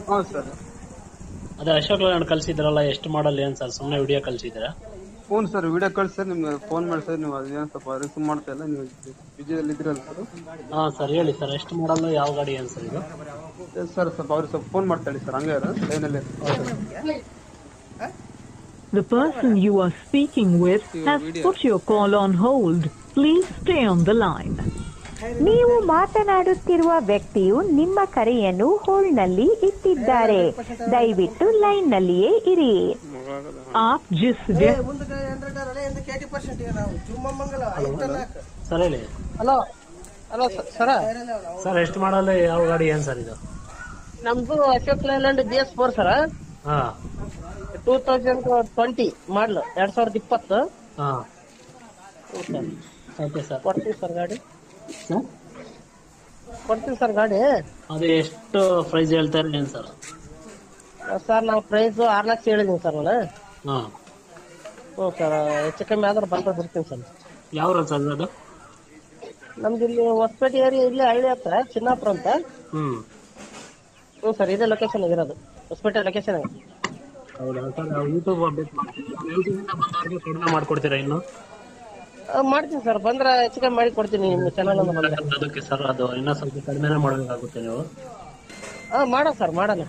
ಹಾಂ ಸರ್. ಅದೇ ಅಶೋಕ್ ಲೇಲ್ಯಾಂಡ್ ಕಳ್ಸಿದ್ರಲ್ಲ, ಎಷ್ಟು ಮಾಡಲ್ ಏನ್ ಸರ್? ಸುಮ್ಮನೆ ವಿಡಿಯೋ ಕಳ್ಸಿದ್ದೀರಾ? ಫೋನ್ ಸರ್, ವಿಡಿಯೋ ಕಳ್ಸಿ ಸರ್, ನಿಮ್ಗೆ ಫೋನ್ ಮಾಡಿ ಸರ್. ನೀವು ಅದೇನು ಸ್ವಲ್ಪ ರಿಸೀವ್ ಮಾಡ್ತಾ ಇಲ್ಲ, ನೀವು ಬಿಜಿಯಲ್ಲಿ ಇದ್ರಲ್ಲ ಸರ್. ಹಾ ಸರ್, ಹೇಳಿ ಸರ್, ಎಷ್ಟು ಮಾಡಲ್, ಯಾವ ಗಾಡಿ ಏನ್ ಸರ್ ಇದು? ಸರ್ ಸ್ವಲ್ಪ ಅವ್ರಿಗೆ ಸ್ವಲ್ಪ ಫೋನ್ ಮಾಡ್ತಾ ಸರ್, ಹಂಗೆ ಲೈನಲ್ಲಿ. The person you are speaking with has put your call on hold. Please stay on the line. ನೀವು ಮಾತನಾಡುತ್ತಿರುವ ವ್ಯಕ್ತಿಯು ನಿಮ್ಮ ಕರೆಯನ್ನು ಹೋಲ್ಡ್ನಲ್ಲಿ ಇಟ್ಟಿದ್ದಾರೆ. ದಯವಿಟ್ಟು ಲೈನ್ನಲ್ಲಿಯೇ ಇರಿ. आप जिस ಸರ್ ಹೇಳಿ. ಹಲೋ ಹಲೋ ಸರ, ಸರ್ ಎಷ್ಟು ಮಾಡಲ್, ಯಾವ ಗಾಡಿ ಏನ್ ಸರ್ ಇದು? ನಮ್ದು ಅಶೋಕ್ ಲೇಲ್ಯಾಂಡ್ BS4 ಸರ. ಹಾ 2020 ಮಾಡಲ್, 2020. ಹಾ ಓಕೆ ಸರ್. ಕೊಡ್ತೀವಿ ಸರ್ ಗಾಡಿ, ಸರ್ ಕೊಡ್ತೀವಿ ಸರ್ ಗಾಡಿ. ಅದು ಎಷ್ಟು ಪ್ರೈಸ್ ಹೇಳ್ತಾರೆ ಏನ್ ಸರ್? ಸರ್ ನಾವು ಪ್ರೈಸ್ 6 ಲಕ್ಷ ಹೇಳಿದೀನಿ ಸರ್ ನಾನು. ಹಾ ಹ್ಞೂ ಸರ್, ಹೆಚ್ಚು ಕಮ್ಮಿ ಆದ್ರೆ ಬಂದು ಬಿಡ್ತೀನಿ ಸರ್. ಯಾವ ಸರ್ ಅದು? ನಮ್ದು ಇಲ್ಲಿ ಹೊಸಪೇಟೆ ಏರಿಯಾ, ಇಲ್ಲಿ ಹಳ್ಳಿ ಹತ್ರ ಚಿನ್ನಾಪುರ ಅಂತ. ಹ್ಞೂ ಸರ್, ಇದೇ ಲೊಕೇಶನ್ ಇರೋದು, ಹೊಸಪೇಟೆ ಲೊಕೇಶನ್. ಹೌದಾ ಸರ್, ಯೂಟ್ಯೂಬ್ ಅಪ್ಡೇಟ್ ಕಡಿಮೆ ಮಾಡ್ಕೊಡ್ತೀರಾ ಇನ್ನು? ಮಾಡ್ತೀನಿ ಸರ್, ಬಂದ್ರೆ ಹೆಚ್ಚು ಕಮ್ಮಿ ಮಾಡಿ ಕೊಡ್ತೀನಿ ನಿಮ್ಮ ಚಾನಲ್ ಬಂದ್ರೆ. ಅದಕ್ಕೆ ಸರ್, ಅದು ಇನ್ನೂ ಸ್ವಲ್ಪ ಕಡಿಮೆನೇ ಮಾಡಬೇಕಾಗುತ್ತೆ ನೀವು. ಮಾಡೋಣ ಸರ್, ಮಾಡೋಣ.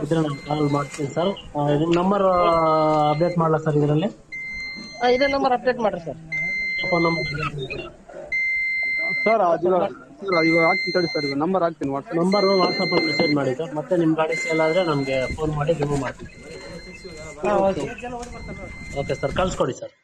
ಇದ್ರೆ ನಾನು ಕಾಲ್ ಮಾಡ್ತೀನಿ ಸರ್. ನಿಮ್ಮ ನಂಬರ್ ಅಪ್ಡೇಟ್ ಮಾಡಲ ಸರ್ ಇದರಲ್ಲಿ? ಇದೇ ನಂಬರ್ ಅಪ್ಡೇಟ್ ಮಾಡ್ರಿ ಸರ್. ಫೋನ್ ನಂಬರ್ ಸರ್ ಇವಾಗ ಹಾಕ್ತೀನಿ ತಡಿ ಸರ್, ಈಗ ನಂಬರ್ ಹಾಕ್ತೀನಿ. ನಂಬರ್ ವಾಟ್ಸಪ್ಪಲ್ಲಿ ಮೆಸೇಜ್ ಮಾಡಿ ಸರ್. ಮತ್ತೆ ನಿಮ್ಮ ಗಾಡಿ ಸೇಲ್ ಆದರೆ ನಮಗೆ ಫೋನ್ ಮಾಡಿ ರಿಮೂವ್ ಮಾಡ್ತೀನಿ. ಓಕೆ ಸರ್, ಕಳಿಸ್ಕೊಡಿ ಸರ್.